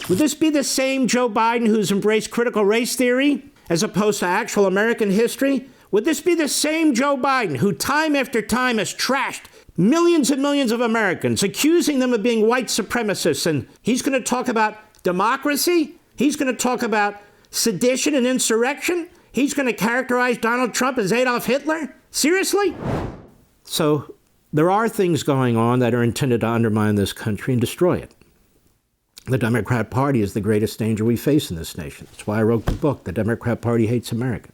Would this be the same Joe Biden who's embraced critical race theory as opposed to actual American history? Would this be the same Joe Biden who time after time has trashed millions and millions of Americans, accusing them of being white supremacists? And he's going to talk about democracy? He's going to talk about sedition and insurrection? He's going to characterize Donald Trump as Adolf Hitler? Seriously? So there are things going on that are intended to undermine this country and destroy it. The Democrat Party is the greatest danger we face in this nation. That's why I wrote the book, The Democrat Party Hates America.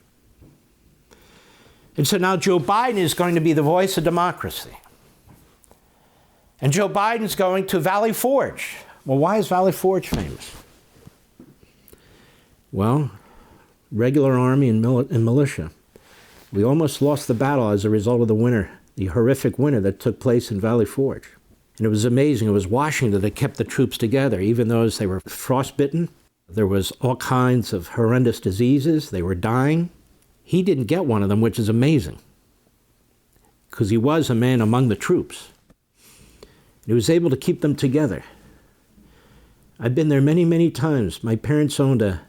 And so now Joe Biden is going to be the voice of democracy. And Joe Biden's going to Valley Forge. Well, why is Valley Forge famous? Well, regular army and militia. We almost lost the battle as a result of the horrific winter that took place in Valley Forge. And it was amazing. It was Washington that kept the troops together, even though they were frostbitten. There was all kinds of horrendous diseases. They were dying. He didn't get one of them, which is amazing, because he was a man among the troops. He was able to keep them together. I've been there many, many times. My parents owned a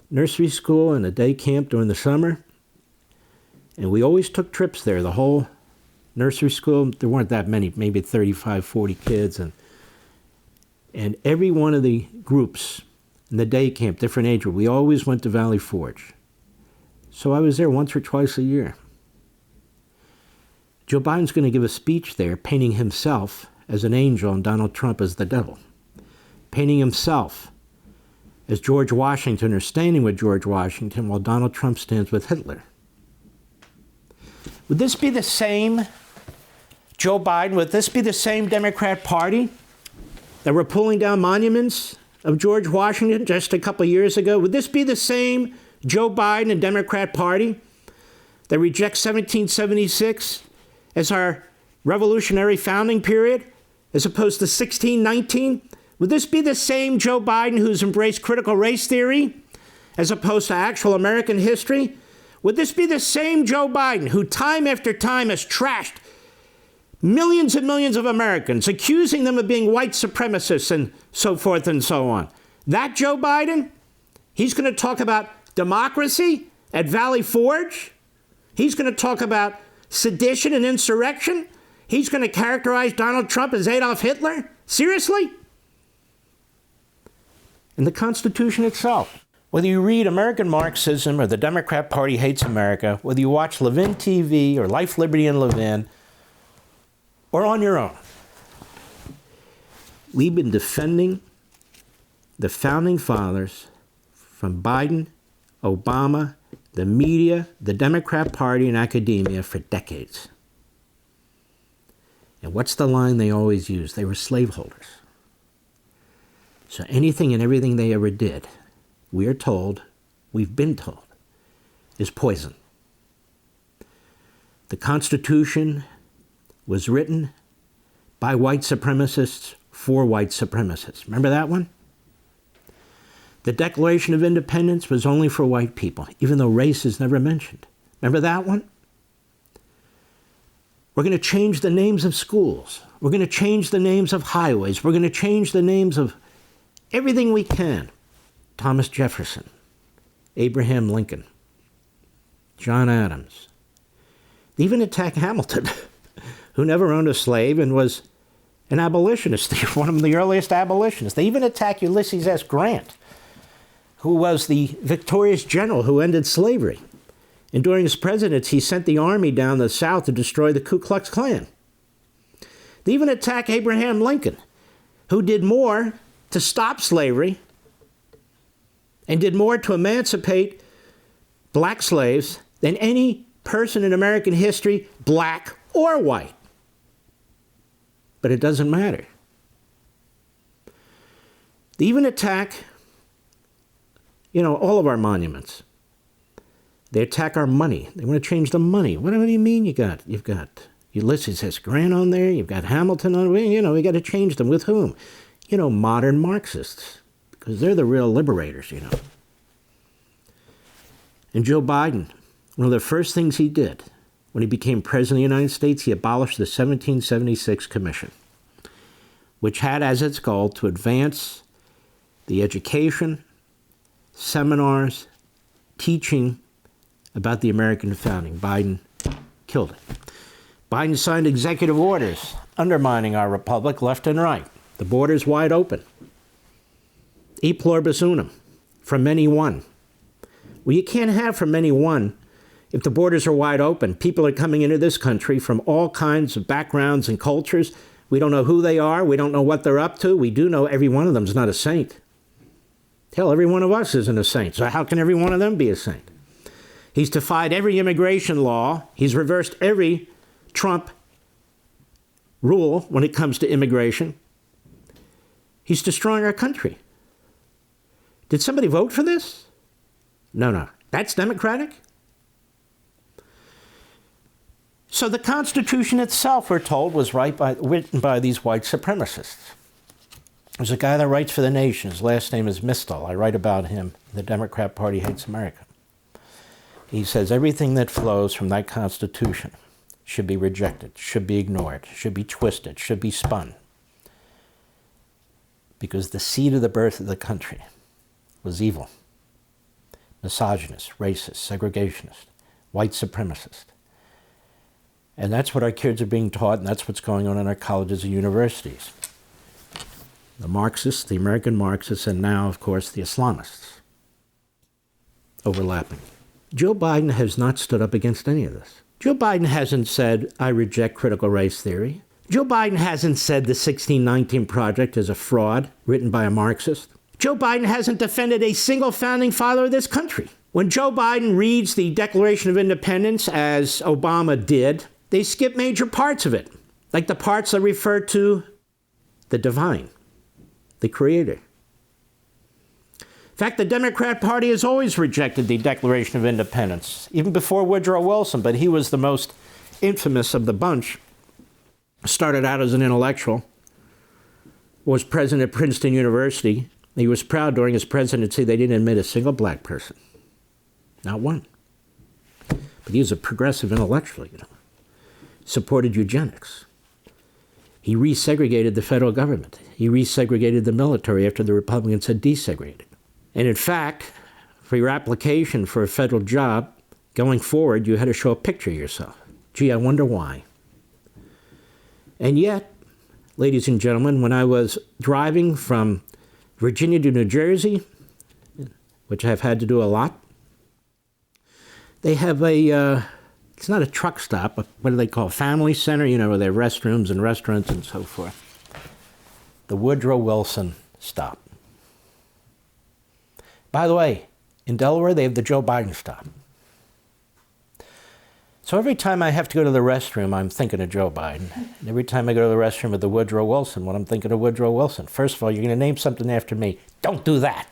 nursery school and a day camp during the summer, and we always took trips there. The whole nursery school, there weren't that many, maybe 35, 40 kids, and every one of the groups in the day camp, different age group, we always went to Valley Forge. So I was there once or twice a year. Joe Biden's going to give a speech there painting himself as an angel and Donald Trump as the devil. Painting himself as George Washington or standing with George Washington while Donald Trump stands with Hitler. Would this be the same Joe Biden? Would this be the same Democrat Party that were pulling down monuments of George Washington just a couple of years ago? Would this be the same Joe Biden and Democrat Party that rejects 1776 as our revolutionary founding period as opposed to 1619? Would this be the same Joe Biden who's embraced critical race theory as opposed to actual American history? Would this be the same Joe Biden who time after time has trashed millions and millions of Americans, accusing them of being white supremacists and so forth and so on? That Joe Biden? He's going to talk about democracy at Valley Forge? He's going to talk about sedition and insurrection? He's going to characterize Donald Trump as Adolf Hitler? Seriously? And the Constitution itself. Whether you read American Marxism or the Democrat Party Hates America, whether you watch LevinTV or Life, Liberty, and Levin, or on your own, we've been defending the Founding Fathers from Biden, Obama, the media, the Democrat Party, and academia for decades. And what's the line they always use? They were slaveholders. So anything and everything they ever did, we are told, we've been told, is poison. The Constitution was written by white supremacists for white supremacists. Remember that one? The Declaration of Independence was only for white people, even though race is never mentioned. Remember that one? We're going to change the names of schools. We're going to change the names of highways. We're going to change the names of everything we can. Thomas Jefferson, Abraham Lincoln, John Adams. They even attack Hamilton, who never owned a slave and was an abolitionist, one of the earliest abolitionists. They even attack Ulysses S. Grant, who was the victorious general who ended slavery. And during his presidency, he sent the army down the South to destroy the Ku Klux Klan. They even attack Abraham Lincoln, who did more to stop slavery and did more to emancipate black slaves than any person in American history, black or white. But it doesn't matter. They even attack, all of our monuments. They attack our money. They want to change the money. What do you mean you've got Ulysses S. Grant on there, you've got Hamilton on there, we got to change them. With whom? Modern Marxists, because they're the real liberators, And Joe Biden, one of the first things he did when he became president of the United States, he abolished the 1776 Commission, which had as its goal to advance the education, seminars, teaching about the American founding. Biden killed it. Biden signed executive orders undermining our republic left and right. The border's wide open. E pluribus unum, from many one. Well, you can't have from many one if the borders are wide open. People are coming into this country from all kinds of backgrounds and cultures. We don't know who they are. We don't know what they're up to. We do know every one of them is not a saint. Hell, every one of us isn't a saint. So how can every one of them be a saint? He's defied every immigration law. He's reversed every Trump rule when it comes to immigration. He's destroying our country. Did somebody vote for this? No. That's democratic? So the Constitution itself, we're told, was written by these white supremacists. There's a guy that writes for The Nation. His last name is Mistel. I write about him. The Democrat Party hates America. He says everything that flows from that Constitution should be rejected, should be ignored, should be twisted, should be spun. Because the seed of the birth of the country was evil, misogynist, racist, segregationist, white supremacist. And that's what our kids are being taught, and that's what's going on in our colleges and universities. The Marxists, the American Marxists, and now, of course, the Islamists. Overlapping. Joe Biden has not stood up against any of this. Joe Biden hasn't said, I reject critical race theory. Joe Biden hasn't said the 1619 Project is a fraud written by a Marxist. Joe Biden hasn't defended a single founding father of this country. When Joe Biden reads the Declaration of Independence, as Obama did, they skip major parts of it, like the parts that refer to the divine, the creator. In fact, the Democrat Party has always rejected the Declaration of Independence, even before Woodrow Wilson, but he was the most infamous of the bunch. Started out as an intellectual, was president of Princeton University. He was proud during his presidency they didn't admit a single black person. Not one. But he was a progressive intellectual, Supported eugenics. He resegregated the federal government. He resegregated the military after the Republicans had desegregated. And in fact, for your application for a federal job, going forward, you had to show a picture of yourself. Gee, I wonder why. And yet, ladies and gentlemen, when I was driving from Virginia to New Jersey, which I've had to do a lot, they have it's not a truck stop, but what do they call it? Family center, where they have restrooms and restaurants and so forth. The Woodrow Wilson stop. By the way, in Delaware, they have the Joe Biden stop. So every time I have to go to the restroom, I'm thinking of Joe Biden. And every time I go to the restroom with the Woodrow Wilson, I'm thinking of Woodrow Wilson. First of all, you're going to name something after me. Don't do that.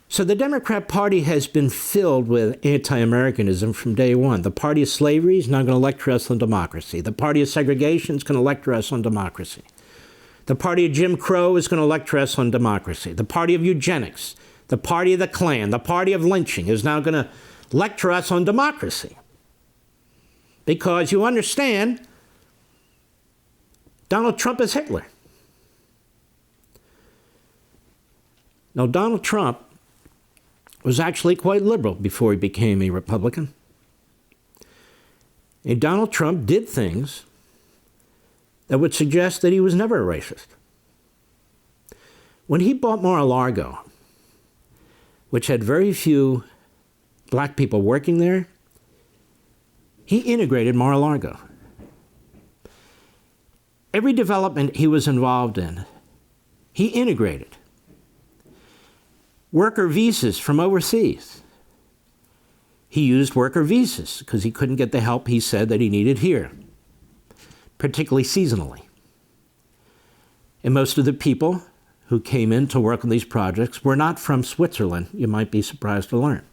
So the Democrat Party has been filled with anti-Americanism from day one. The party of slavery is now going to lecture us on democracy. The party of segregation is going to lecture us on democracy. The party of Jim Crow is going to lecture us on democracy. The party of eugenics, the party of the Klan, the party of lynching is now going to lecture us on democracy. Because you understand, Donald Trump is Hitler. Now, Donald Trump was actually quite liberal before he became a Republican. And Donald Trump did things that would suggest that he was never a racist. When he bought Mar-a-Lago, which had very few black people working there, he integrated Mar-a-Lago. Every development he was involved in, he integrated. Worker visas from overseas. He used worker visas because he couldn't get the help he said that he needed here, particularly seasonally. And most of the people who came in to work on these projects were not from Switzerland, you might be surprised to learn.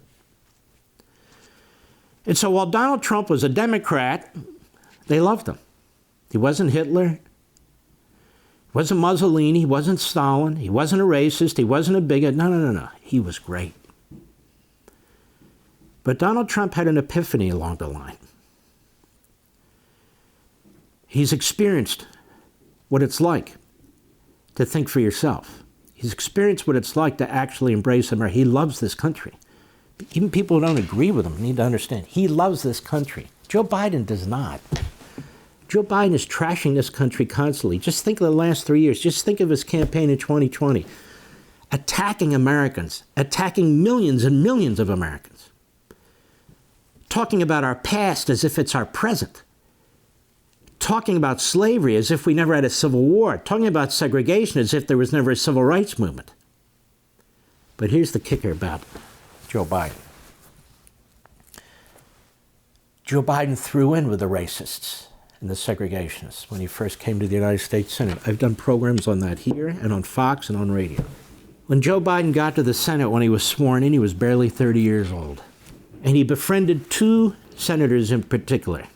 And so while Donald Trump was a Democrat, they loved him. He wasn't Hitler. He wasn't Mussolini. He wasn't Stalin. He wasn't a racist. He wasn't a bigot. No. He was great. But Donald Trump had an epiphany along the line. He's experienced what it's like to think for yourself. He's experienced what it's like to actually embrace America. He loves this country. Even people who don't agree with him need to understand. He loves this country. Joe Biden does not. Joe Biden is trashing this country constantly. Just think of the last 3 years. Just think of his campaign in 2020. Attacking Americans, attacking millions and millions of Americans. Talking about our past as if it's our present. Talking about slavery as if we never had a civil war. Talking about segregation as if there was never a civil rights movement. But here's the kicker about Joe Biden. Joe Biden threw in with the racists and the segregationists when he first came to the United States Senate. I've done programs on that here and on Fox and on radio. When Joe Biden got to the Senate, when he was sworn in, he was barely 30 years old. And he befriended two senators in particular,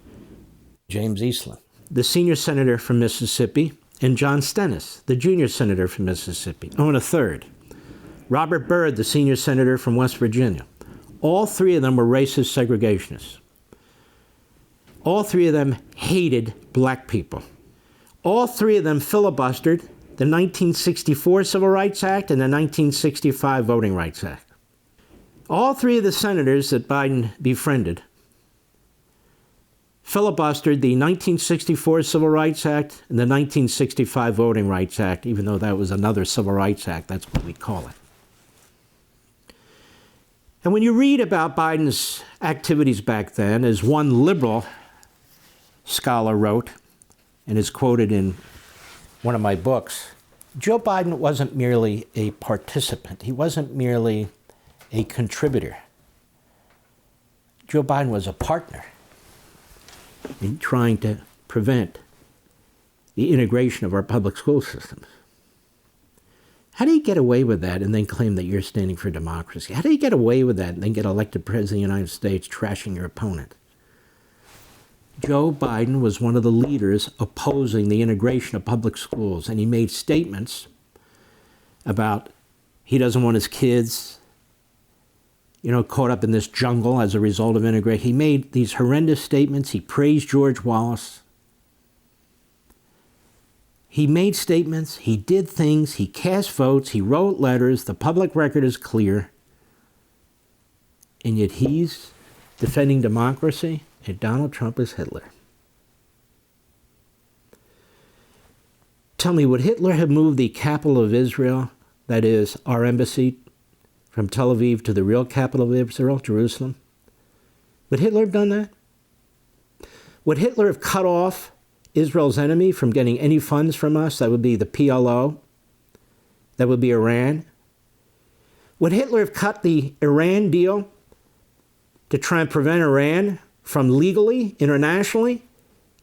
James Eastland, the senior senator from Mississippi, and John Stennis, the junior senator from Mississippi. Oh, and a third, Robert Byrd, the senior senator from West Virginia. All three of them were racist segregationists. All three of them hated black people. All three of them filibustered the 1964 Civil Rights Act and the 1965 Voting Rights Act. All three of the senators that Biden befriended filibustered the 1964 Civil Rights Act and the 1965 Voting Rights Act, even though that was another Civil Rights Act. That's what we call it. And when you read about Biden's activities back then, as one liberal scholar wrote, and is quoted in one of my books, Joe Biden wasn't merely a participant. He wasn't merely a contributor. Joe Biden was a partner in trying to prevent the integration of our public school systems. How do you get away with that and then claim that you're standing for democracy? How do you get away with that and then get elected president of the United States trashing your opponent? Joe Biden was one of the leaders opposing the integration of public schools, and he made statements about he doesn't want his kids, caught up in this jungle as a result of integration. He made these horrendous statements. He praised George Wallace. He made statements. He did things. He cast votes. He wrote letters. The public record is clear. And yet he's defending democracy, and Donald Trump is Hitler. Tell me, would Hitler have moved the capital of Israel, that is, our embassy, from Tel Aviv to the real capital of Israel, Jerusalem? Would Hitler have done that? Would Hitler have cut off Israel's enemy from getting any funds from us? That would be the PLO. That would be Iran. Would Hitler have cut the Iran deal to try and prevent Iran from legally, internationally,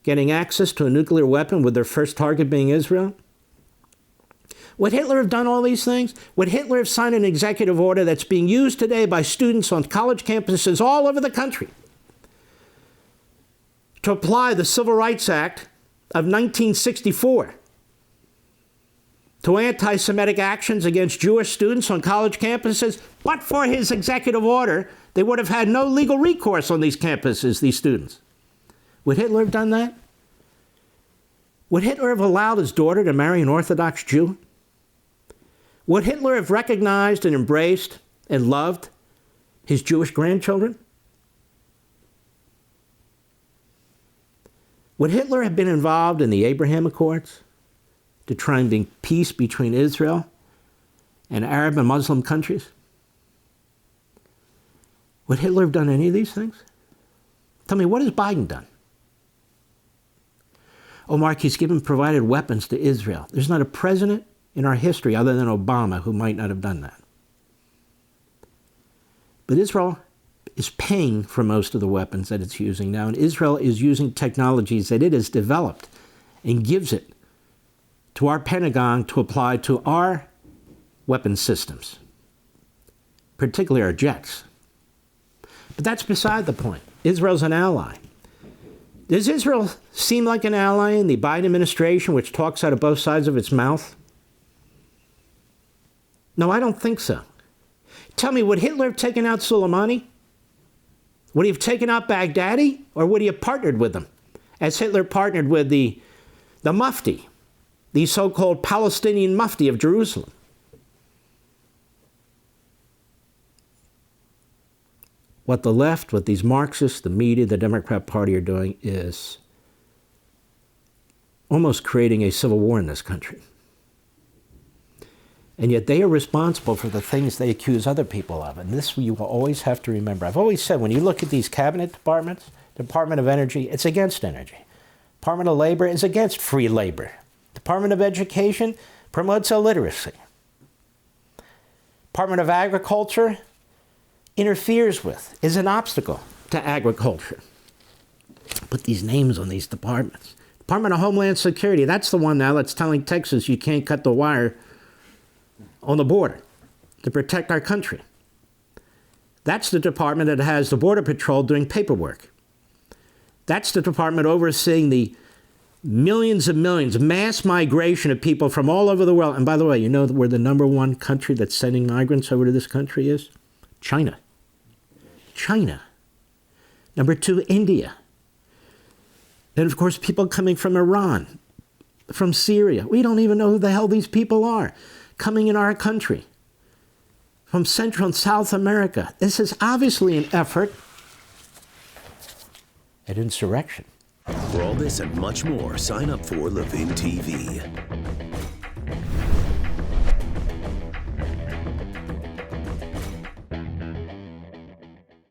getting access to a nuclear weapon with their first target being Israel? Would Hitler have done all these things? Would Hitler have signed an executive order that's being used today by students on college campuses all over the country to apply the Civil Rights Act of 1964 to anti-Semitic actions against Jewish students on college campuses? But for his executive order, they would have had no legal recourse on these campuses, these students. Would Hitler have done that? Would Hitler have allowed his daughter to marry an Orthodox Jew? Would Hitler have recognized and embraced and loved his Jewish grandchildren? Would Hitler have been involved in the Abraham Accords to try and bring peace between Israel and Arab and Muslim countries? Would Hitler have done any of these things? Tell me, what has Biden done? Oh, Mark, he's provided weapons to Israel. There's not a president in our history other than Obama who might not have done that. But Israel is paying for most of the weapons that it's using now, and Israel is using technologies that it has developed and gives it to our Pentagon to apply to our weapon systems, particularly our jets. But that's beside the point. Israel's an ally. Does Israel seem like an ally in the Biden administration, which talks out of both sides of its mouth? No, I don't think so. Tell me, would Hitler have taken out Soleimani? Would he have taken out Baghdadi? Or would he have partnered with them, as Hitler partnered with the Mufti the so-called Palestinian Mufti of Jerusalem. What the left, what these Marxists, the media, the Democrat Party are doing is almost creating a civil war in this country. And yet they are responsible for the things they accuse other people of. And this you will always have to remember. I've always said, when you look at these cabinet departments, Department of Energy, it's against energy. Department of Labor is against free labor. Department of Education promotes illiteracy. Department of Agriculture interferes with, is an obstacle to agriculture. Put these names on these departments. Department of Homeland Security, that's the one now that's telling Texas you can't cut the wire on the border to protect our country. That's the department that has the Border Patrol doing paperwork. That's the department overseeing the millions and millions, mass migration of people from all over the world. And by the way, you know where the #1 country that's sending migrants over to this country is? China. China. #2, India. And of course, people coming from Iran, from Syria. We don't even know who the hell these people are coming in our country. From Central and South America. This is obviously an effort at insurrection. For all this and much more, sign up for Levin TV.